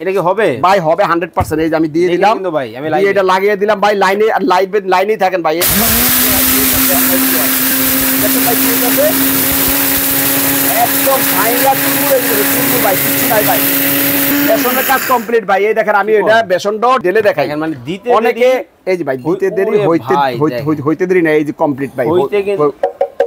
এটা কি হবে ভাই? হবে 100%। এই যে আমি দিয়ে দিলাম কিন্তু ভাই, আমি এটা লাগিয়ে দিলাম ভাই। লাইনে আর লাইনেই থাকেন ভাই। একদম ভাইরা চুরমুর ভাই, কিছু নাই ভাই। বেসনের কাজ কমপ্লিট ভাই। এই দেখেন আমি এটা বেসনটা ঢেলে দেখাই। মানে দিতে অনেকে এই যে ভাই দিতে দেরি হইতে দেরি না। এই যে কমপ্লিট ভাই।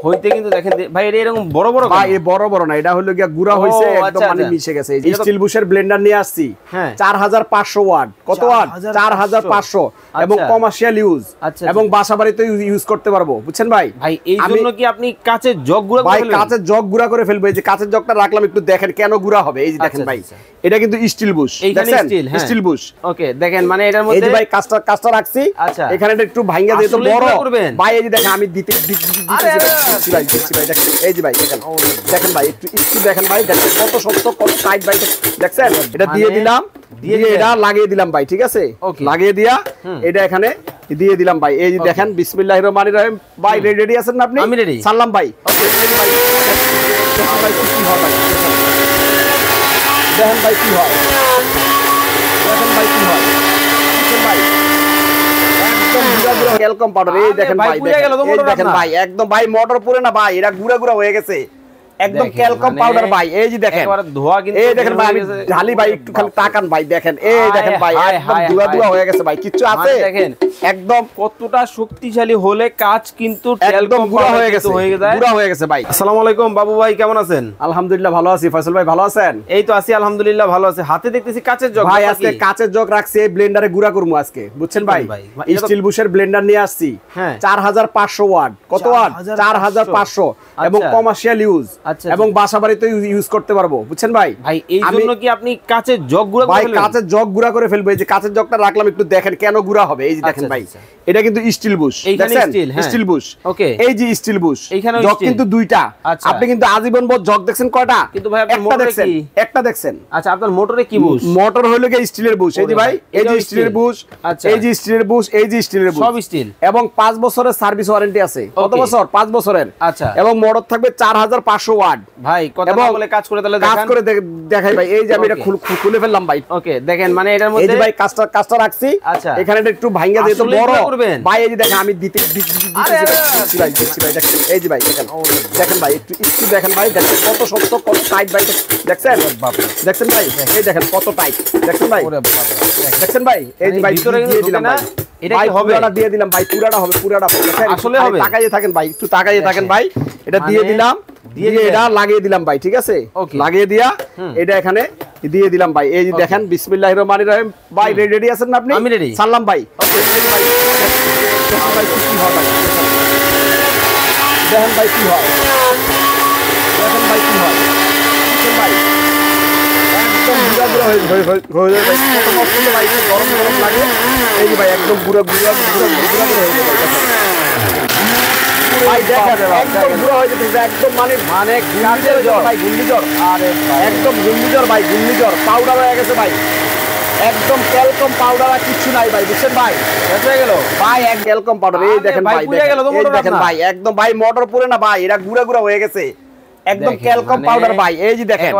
হইতে কিন্তু দেখেন ভাই, এটা এরকম বড় বড় ভাই, এই বড় বড় না, এটা হলো গিয়া গুড়া হইছে একদম, মানে মিশে গেছে। এই স্টিল বুশের ব্লেন্ডার নিয়ে আসছি 4500 ওয়াট। কত ওয়াট? 4500 এবং কমার্শিয়াল ইউজ এবং বাসাবাড়িতে ইউজ করতে পারবো, বুঝছেন ভাই? ভাই এই জন্য কি আপনি কাচের জগ গুঁড়া করে ফেলবেন? ভাই কাচের জগ গুঁড়া করে ফেলবো। এই যে কাচের জগটা রাখলাম, একটু দেখেন কেন গুঁড়া হবে। এই যে দেখেন ভাই, এটা কিন্তু স্টিল বুশ। দেখেন স্টিল বুশ। ওকে, দেখেন মানে এটার মধ্যে এই যে ভাই কাজটা রাখছি। এখানে একটু ভাঙিয়ে দিয়ে তো বড় ভাই। এই যে দেখেন আমি দিচ্ছি ভাই, দিচ্ছি ভাই। দেখেন এই যে ভাই, দেখেন ভাই, একটু দেখেন ভাই, দেখেন কত শক্ত, কত টাইট ভাই। দেখছেন? এটা দিয়ে দিলাম, দিয়ে এটা লাগিয়ে দিলাম ভাই। ঠিক আছে, লাগিয়ে দিয়া এটা এখানে দিয়ে দিলাম ভাই। এই যে দেখেন, বিসমিল্লাহির রহমানির রহিম। ভাই রেডি আছেন না আপনি? আমি রেডি। সালাম ভাই। ওকে ভাই, কি হয় ভাই? দেখেন ভাই কি হয়, দেখেন ভাই কি হয়, দেখেন ভাই একদম গুঁড়া গুঁড়া ক্যালকম পাউডার। এই দেখেন ভাই, দেখেন ভাই একদম ভাই মোটর পুরে না ভাই, এরা গুঁড়া গুঁড়া হয়ে গেছে একদম ক্যালকম পাউডার ভাই। এই যে দেখেন এই দেখেন ভাই, আমি ঢালি ভাই, একটু খালি তাকান ভাই। দেখেন এই দেখেন ভাই, একদম ধোয়া ধোয়া হয়ে গেছে ভাই, কিচ্ছু আছে? দেখেন একদম কতটা শক্তিশালী হলে কাজ কিন্তু একদম গুঁড়া হয়ে গেছে, গুঁড়া হয়ে গেছে ভাই। আসসালামু আলাইকুম বাবু ভাই, কেমন আছেন? আলহামদুলিল্লাহ ভালো আছি। ফয়সাল ভাই ভালো আছেন? এই তো আছি আলহামদুলিল্লাহ ভালো আছে। হাতে দেখতেছি কাচের জগ। ভাই আজকে কাচের জগ রাখছি, এই ব্লেন্ডারে গুঁড়া করবো আজকে, বুঝছেন ভাই? স্টিল বুশের ব্লেন্ডার নিয়ে আসছি 4500 ওয়াট। কত ওয়াট? 4500 এবং কমার্শিয়াল ইউজ এবং বাসাবাড়িতে ইউজ করতে পারবো, বুঝছেন ভাই? ভাই এই জন্য কি আপনি কাচের জগ গুঁড়া করে ফেলবেন? ভাই কাচের জগ গুঁড়া করে ফেলবো। এই যে কাচের জগটা রাখলাম, একটু দেখেন কেন গুঁড়া হবে। এই যে দেখেন ভাই, এটা কিন্তু স্টিল বুশ। দেখেন স্টিল বুশ। ওকে, এই যে স্টিল বুশ, জগ কিন্তু দুইটা। আপনি কিন্তু আজীবন ভর জগ দেখছেন কয়টা? কিন্তু ভাই আপনি মোটরে কি একটা দেখছেন? আচ্ছা, আপনার মোটরে কি বুশ? মোটর হলো কি স্টিলের বুশ। এই যে ভাই, এই যে স্টিলের বুশ, এই যে স্টিলের বুশ, এই যে স্টিলের বুশ, সব স্টিল এবং 5 বছরের সার্ভিস ওয়ারেন্টি আছে। কত বছর? 5 বছরের। আচ্ছা, এবং মোটর থাকবে 4500 ওয়াট। ভাই কথা বলে কাজ করে তাহলে কাজ করে দেখাই ভাই। এই যে আমি এটা খুলে ফেললাম ভাই। ওকে, দেখেন মানে এটার মধ্যে এই যে ভাই কাজটা রাখছি। এখানে একটু ভাঙিয়ে দিয়ে তো বড় ভাই। এই যে দেখেন আমি দিচ্ছি ভাই, দিচ্ছি ভাই। দেখেন এই যে ভাই, দেখেন ভাই, একটু দেখেন ভাই, দেখেন কত শক্ত, কত টাইট ভাই। দেখছেন? দেখছেন ভাই, এই দেখেন কত টাইট। দেখছেন ভাই, দেখছেন ভাই? এই যে ভাই দিয়ে দিলাম ভাই। এটা কি হবে? পুরাটা দিয়ে দিলাম ভাই, পুরাটা হবে, পুরাটা হবে। আসলে হবে? তাকাইয়ে থাকেন ভাই, একটু তাকাইয়ে থাকেন ভাই। এটা দিয়ে দিলাম, দিয়ে এটা লাগিয়ে দিলাম ভাই। ঠিক আছে, লাগিয়ে দিয়া এটা এখানে দিয়ে দিলাম ভাই। এই যে দেখেন, বিসমিল্লাহির রহমানির রহিম। ভাই রেডি আছেন না আপনি? আমি রেডি। সালাম ভাই। ওকে ভাই, কি হয় ভাই? দেখেন ভাই কি হয়, দেখেন ভাই কি হয়, দেখেন ভাই একদম গুঁড়া গুঁড়া হয়ে যায় ভাই। কত কষ্ট হলো ভাই, গরম গরম লাগে। এই যে ভাই একদম গুঁড়া গুঁড়া গুঁড়া গুঁড়া হয়ে যায় ভাই। দেখেন একদম গুঁড়া হয়ে যেতেছে, একদম মানে কাচের জ্বর ভাই, ঘূর্ণিঝড়। আরে একদম ঘূর্ণিঝড় ভাই, ঘূর্ণিঝড় পাউডার হয়ে গেছে ভাই। একদম ক্যালকম পাউডার আর কিছু নাই ভাই, বুঝছেন ভাই? হয়ে গেল ভাই, এক ক্যালকম পাউডার। এই দেখেন ভাই, দেখেন ভাই একদম ভাই মোটর পুরে না ভাই, এরা গুঁড়া গুঁড়া হয়ে গেছে একদম ক্যালকম পাউডার ভাই। এই যে দেখেন,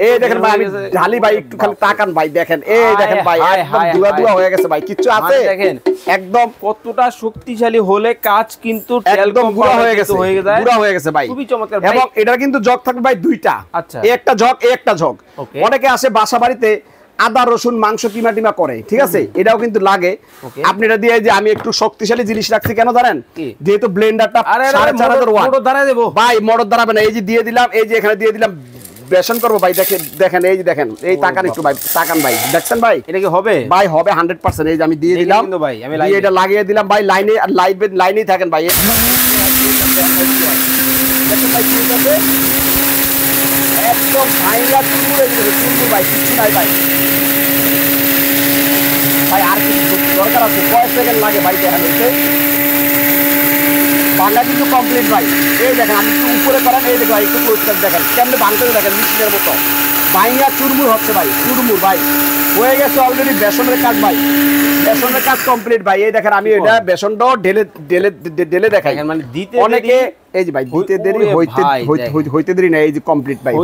এই দেখেন ভাই, আমি ঢালি ভাই, একটু খালি তাকান ভাই। দেখেন এই দেখেন ভাই, একদম ধোয়া ধোয়া হয়ে গেছে ভাই, কিচ্ছু আছে? দেখেন একদম কতটা শক্তিশালী হলে কাজ কিন্তু একদম গুঁড়া হয়ে গেছে, গুঁড়া হয়ে গেছে ভাই। খুবই চমৎকার। এবং এটার কিন্তু জগ থাকবে ভাই দুইটা। আচ্ছা, একটা জগ, একটা জগ। অনেকে আসে বাসা বাড়িতে আদা রসুন মাংস কিমা টিমা করে, ঠিক আছে, এটাও কিন্তু লাগে। আপনি এটা দিয়ে যে আমি একটু শক্তিশালী জিনিস রাখছি কেন জানেন? যেহেতু ব্লেন্ডারটা 4500 ওয়াট ভাই, মোটর দাঁড়াবে না। এই যে দিয়ে দিলাম, এই যে এখানে দিয়ে দিলাম বেসন করবো ভাই। দেখেন এই যে দেখেন, এই তাকান একটু ভাই, তাকান ভাই। দেখছেন ভাই, এটা কি হবে? ভাই হবে 100%। এই যে আমি দিয়ে দিলাম ভাই, আমি এটা লাগিয়ে দিলাম ভাই। লাইনে আর লাইনেই থাকেন ভাই। দেখেন ভাই কি হচ্ছে, একদম ভাইরা চুরমুর ভাই, কিছু নাই ভাই। ভাই আর কিছু দরকার আছে? কয়েক সেকেন্ড লাগে ভাই। দেখা যাচ্ছে বাংলা কিন্তু কমপ্লিট ভাই। এই দেখেন আমি একটু উপরে করেন, এই দেখেন ভাই একটু পরিষ্কার দেখেন কেমনে বাংলা দেখেন, মিষ্টির মতো ভাইয়া চুরমুর হচ্ছে ভাই, চুরমুর ভাই হয়ে গেছে অলরেডি। বেসনের কাজ ভাই, বেসনের কাজ কমপ্লিট ভাই। এই দেখেন আমি এটা বেসনটাও ঢেলে দেখাই। মানে দিতে অনেকে এই যে ভাই দিতে দেরি হইতে দেরি না। এই যে কমপ্লিট ভাই,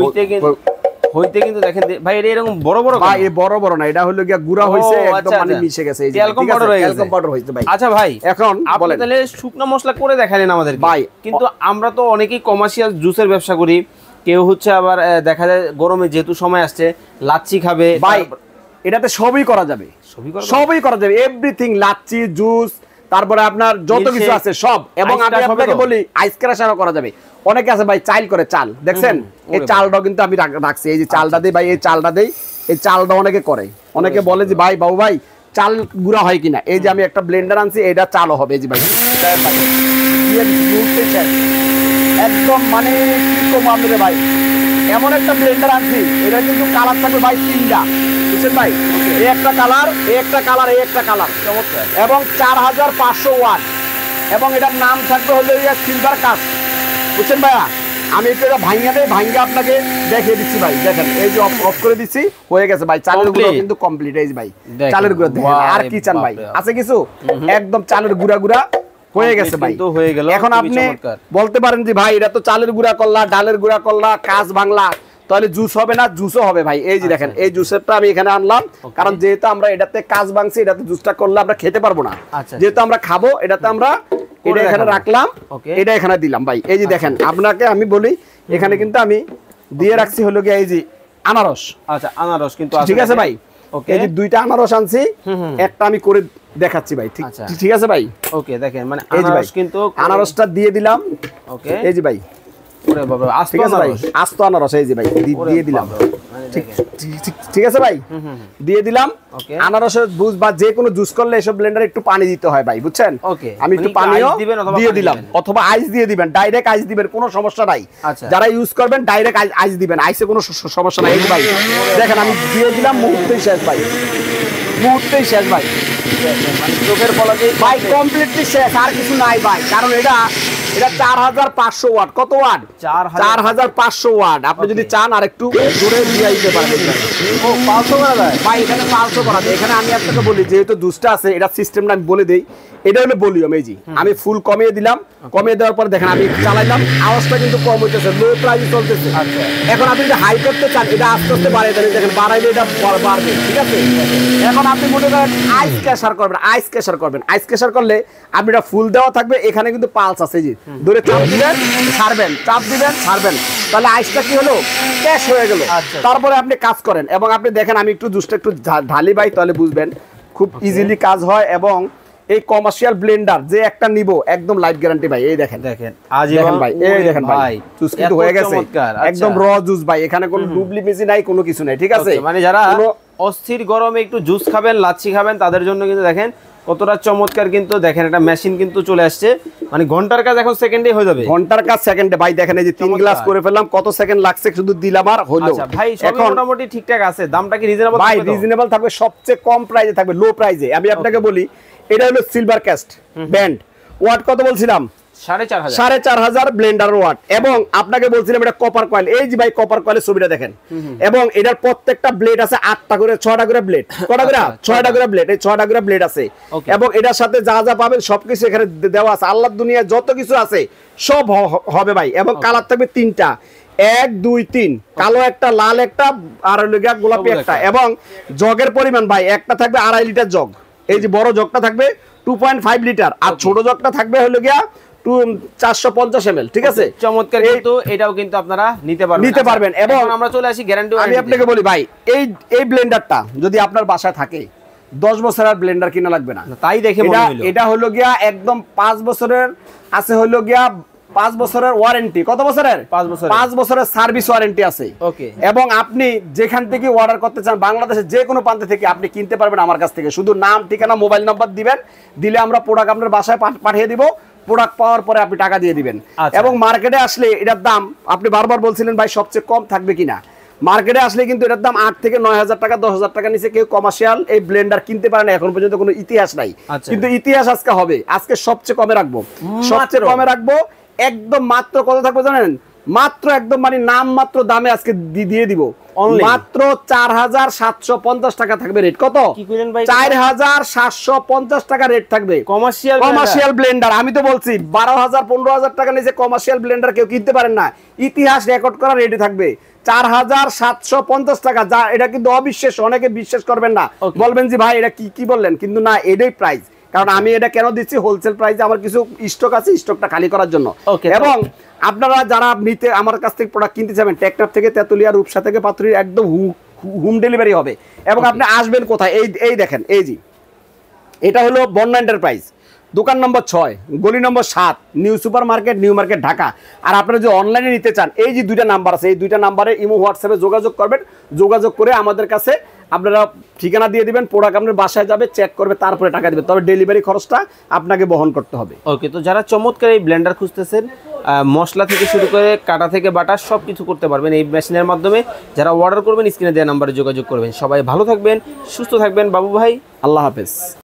হইতে কিন্তু দেখেন ভাই এটা এরকম বড় বড় ভাই এই বড় বড় না, এটা হলো গিয়া গুঁড়া হইছে একদম মানে মিশে গেছে, এই যে ট্যালকম পাউডার হয়ে গেছে, ট্যালকম পাউডার হইছে ভাই। আচ্ছা ভাই এখন আপনি তাহলে শুকনো মশলা করে দেখালেন আমাদের ভাই, কিন্তু আমরা তো অনেকেই কমার্শিয়াল জুসের ব্যবসা করি, কেউ হচ্ছে আবার দেখা যায় গরমে যেহেতু সময় আসছে লাচ্ছি খাবে ভাই, এটাতে সবই করা যাবে, সবই করা যাবে, এভরিথিং, লাচ্ছি, জুস, তারপরে আপনার যত কিছু আছে সব। এবং আমি আপনাকে বলি আইস ক্রাশারও করা যাবে। অনেকে আছে ভাই চাল করে, চাল দেখছেন, এই চালটাও কিন্তু আমি রাখছি, এই যে চালটা দেই ভাই, এই চালটা দেই, এই চালটা অনেকে করে, অনেকে বলে যে ভাই বাবু ভাই চাল গুঁড়া হয় কিনা, এই যে আমি একটা ব্লেন্ডার আনছি, এটা চালও হবে, এই যে ভাই একদম মানে কি কম আমাদের ভাই, এমন একটা ব্লেন্ডার আনছি, এটা কিন্তু কালার থাকবে ভাই 3টা, বুঝছেন ভাই, এই একটা কালার, এই একটা কালার, এই একটা কালার, চমৎকার, এবং 4500 ওয়াট, এবং এটার নাম থাকবে হলো সিলভার কাস্ট, বুঝছেন ভাইয়া। আমি একটু এটা ভাঙিয়ে দেই, ভাঙিয়ে আপনাকে দেখিয়ে দিচ্ছি ভাই, দেখেন এই যে অফ করে দিচ্ছি, হয়ে গেছে ভাই, চালের গুঁড়ো কিন্তু কমপ্লিট, এই যে ভাই চালের গুঁড়ো, দেখেন আর কি চান ভাই, আছে কিছু, একদম চালের গুঁড়া গুঁড়া হয়ে গেছে ভাই, হয়ে গেল। এখন আপনি বলতে পারেন যে ভাই এটা তো চালের গুঁড়া করলা, ডালের গুঁড়া করলা, কাজ বাংলা, তাহলে জুস হবে না? জুসও হবে ভাই, এই যে দেখেন এই জুসেরটা আমি এখানে আনলাম, কারণ যেহেতু আমরা এটাতে কাজ ভাঙছি, এটাতে জুসটা করলে আমরা খেতে পারবো না, যেহেতু আমরা খাবো, এটাতে আমরা এটা এখানে রাখলাম, এটা এখানে দিলাম ভাই, এই যে দেখেন আপনাকে আমি বলি এখানে কিন্তু আমি দিয়ে রাখছি হলো গিয়ে এই যে আনারস। আচ্ছা আনারস কিন্তু ঠিক আছে ভাই, এই যে 2টা আনারস আনছি, একটা আমি করে দেখাচ্ছি ভাই, ঠিক আছে ভাই, ওকে দেখেন মানে আনারস কিন্তু আনারসটা দিয়ে দিলাম, ওকে এই যে ভাই, ওরে বাবা আস্ত আনারস, আস্ত আনারস, এই যে ভাই দিয়ে দিলাম, ঠিক আছে ভাই, দিয়ে দিলাম। আনারসের জুস বা যে কোনো জুস করলে এসব ব্লেন্ডারে একটু পানি দিতে হয় ভাই, বুঝছেন, আমি একটু পানিও দিয়ে দিলাম, অথবা আইস দিয়ে দিবেন, ডাইরেক্ট আইস দিবেন, কোনো সমস্যা নাই, যারা ইউজ করবেন ডাইরেক্ট আইস দিবেন, আইসে কোনো সমস্যা নাই, এই যে ভাই দেখেন আমি দিয়ে দিলাম, মুহূর্তেই শেষ ভাই, মুহূর্তেই শেষ ভাই, মানে চোখের পলকে ভাই কমপ্লিটলি শেষ, আর কিছু নাই ভাই, কারণ এটা 4500 ওয়াট, কত ওয়াট? 4500 ওয়াট। আপনি যদি চান আর একটু জোরে দিয়ে দিতে পারবেন, ও 500 করা যায় ভাই, এখানে 500 করা যায়। এখানে আমি আপনাকে বলি যেহেতু জুসটা আছে, এটা সিস্টেমটা আমি বলে দেই, এটা হলো ভলিউম, এই যে আমি ফুল কমিয়ে দিলাম, কমিয়ে দেওয়ার পর দেখেন আমি চালাইলাম, আওয়াজটা কিন্তু কম হইতেছে, লো প্রাইসে চলতেছে। এখন আপনি যদি হাই করতে চান, এটা আস্তে আস্তে বাড়াই দেন, দেখেন বাড়াইলে এটা বাড়বে, ঠিক আছে। এখন আপনি মনে করেন আইস ক্যাশার করবেন, আইস ক্যাশার করবেন, আইস ক্যাশার করলে আপনি এটা ফুল দেওয়া থাকবে, এখানে কিন্তু পালস আছে, যে ধরে চাপ দিবেন ছাড়বেন, চাপ দিবেন ছাড়বেন, তাহলে আইসটা কি হলো ক্যাশ হয়ে গেল। তারপরে আপনি কাজ করেন, এবং আপনি দেখেন আমি একটু জুসটা একটু ঢালি ভাই, তাহলে বুঝবেন খুব ইজিলি কাজ হয়। এবং এই কমার্শিয়াল ব্লেন্ডার যে একটা নিব একদম লাইফ গ্যারান্টি ভাই, এই দেখেন দেখেন ভাই, এই দেখেন ভাই জুস কিন্তু হয়ে গেছে, একদম র জুস ভাই, এখানে কোনো ডুবলি মিশি নাই, কোনো কিছু নাই, ঠিক আছে। মানে যারা অস্থির গরমে একটু জুস খাবেন, লাচ্ছি খাবেন, তাদের জন্য কিন্তু দেখেন কতটা চমৎকার, কিন্তু দেখেন একটা মেশিন কিন্তু চলে আসছে, মানে ঘন্টার কাজ এখন সেকেন্ডে হয়ে যাবে, ঘন্টার কাজ সেকেন্ডে ভাই। দেখেন এই যে 3 গ্লাস করে ফেললাম, কত সেকেন্ড লাগছে শুধু দিলাম আর হলো। আচ্ছা ভাই সবই মোটামুটি ঠিকঠাক আছে, দামটা কি রিজনেবল ভাই? রিজনেবল থাকবে, সবচেয়ে কম প্রাইসে থাকবে, লো প্রাইসে। আমি আপনাকে বলি এটা হলো সিলভার কাস্ট ব্যান্ড, ওয়াট কত বলছিলাম? 4500 ব্লেন্ডার ওয়াট। এবং আপনাকে বলছিলাম এটা কপার কয়েল, এই যে ভাই কপার কয়েলের ছবিটা দেখেন, এবং এটার প্রত্যেকটা ব্লেড আছে 8টা করে, 6টা করে ব্লেড, কটা করে? 6টা করে ব্লেড, এই 6টা করে ব্লেড আছে। এবং এটার সাথে যা যা পাবেন সবকিছু এখানে দেওয়া আছে, আল্লাহর দুনিয়ায় যত কিছু আছে সব হবে ভাই। এবং কালার থাকবে 3টা, 1 2 3, কালো একটা, লাল একটা, আর গোলাপি একটা। এবং জগের পরিমাণ ভাই, একটা থাকবে 2.5 লিটার জগ, এই যে বড় জগটা থাকবে 2.5 লিটার, আর ছোট জগটা থাকবে হলো গিয়া 450 ml, ঠিক আছে। চমৎকার, কিন্তু এটাও কিন্তু আপনারা নিতে পারবেন। এবং আমরা চলে আসি গ্যারান্টি, আমি আপনাকে বলি ভাই এই ব্লেন্ডারটা যদি আপনার বাসায় থাকে 10 বছরের ব্লেন্ডার কিনা লাগবে না, তাই দেখে মনে হলো। এটা হলো গিয়া একদম 5 বছরের আছে, হলো গিয়া 5 বছরের ওয়ারেন্টি। কত বছরের? 5 বছরের সার্ভিস ওয়ারেন্টি আছে। ওকে। এবং আপনি যেখান থেকে অর্ডার করতে চান, বাংলাদেশের যে কোনো প্রান্ত থেকে আপনি কিনতে পারবেন আমার কাছ থেকে। শুধু নাম, ঠিকানা, মোবাইল নাম্বার দিবেন, দিলে আমরা প্রোডাক্ট আপনার বাসায় পাঠিয়ে দিব। প্রোডাক্ট পাওয়ার পরে আপনি টাকা দিয়ে দিবেন। এবং মার্কেটে আসলে এটার দাম, আপনি বারবার বলছিলেন ভাই সবচেয়ে কম থাকবে কিনা, মার্কেটে আসলে কিন্তু এটার দাম 8 থেকে 9,000 টাকা, 10,000 টাকা নিচে কেউ কমার্শিয়াল এই ব্লেন্ডার কিনতে পারে না, এখন পর্যন্ত কোনো ইতিহাস নাই। কিন্তু ইতিহাস আজকে হবে, আজকে সবচেয়ে কমে রাখবো, সবচেয়ে কমে রাখবো, একদম মাত্র কত থাকবে জানেন? মাত্র একদম মানে নাম মাত্র দামে আজকে দিয়ে দিব Only? মাত্র 4750 টাকা থাকবে রেট। কত? কি কইলেন ভাই? 4750 টাকা রেট থাকবে। কমার্শিয়াল ব্লেন্ডার আমি তো বলছি 12000 15000 টাকা নিচে কমার্শিয়াল ব্লেন্ডার কেউ কিনতে পারেন না। ইতিহাস রেকর্ড করা রেটে থাকবে 4750 টাকা, যা এটা কিন্তু অবিশ্বাস্য, অনেকে বিশ্বাস করবেন না, বলবেন যে ভাই এটা কি বললেন, কিন্তু না এটাই প্রাইস। কারণ আমি এটা কেন দিচ্ছি, হোলসেল প্রাইসে আমার কিছু স্টক আছে, স্টকটা খালি করার জন্য। এবং আপনারা যারা নিতে আমার কাছ থেকে প্রোডাক্ট কিনতে যাবেন, টেকনাফ থেকে তেতুলিয়া, রূপসা থেকে পাথুরিয়া, একদম হোম ডেলিভারি হবে। এবং আপনি আসবেন কোথায়, এই দেখেন, এই জি এটা হলো বন্যা এন্টারপ্রাইজ, দোকান নম্বর 6, গলি নম্বর 7, new super market, new market, Dhaka. আর আপনারা যদি অনলাইনে নিতে চান, এই যে 2টা নাম্বার আছে, এই 2টা নাম্বারে ইমো হোয়াটসঅ্যাপে যোগাযোগ করবেন। যোগাযোগ করে আমাদের কাছে আপনারা ঠিকানা দিয়ে দিবেন, প্রোডাক্ট আপনার বাসায় যাবে, চেক করবে, তারপরে টাকা দিবেন, তবে ডেলিভারি খরচটা আপনাকে বহন করতে হবে। ওকে, তো যারা চমৎকার এই ব্লেন্ডার খুঁজতেছেন, মশলা থেকে শুরু করে কাটা থেকে বাটা সব কিছু করতে পারবেন এই মেশিনের মাধ্যমে। যারা অর্ডার করবেন স্ক্রিনে দেওয়া নাম্বারে যোগাযোগ করবেন। সবাই ভালো থাকবেন, সুস্থ থাকবেন বাবু ভাই, আল্লাহ হাফেজ।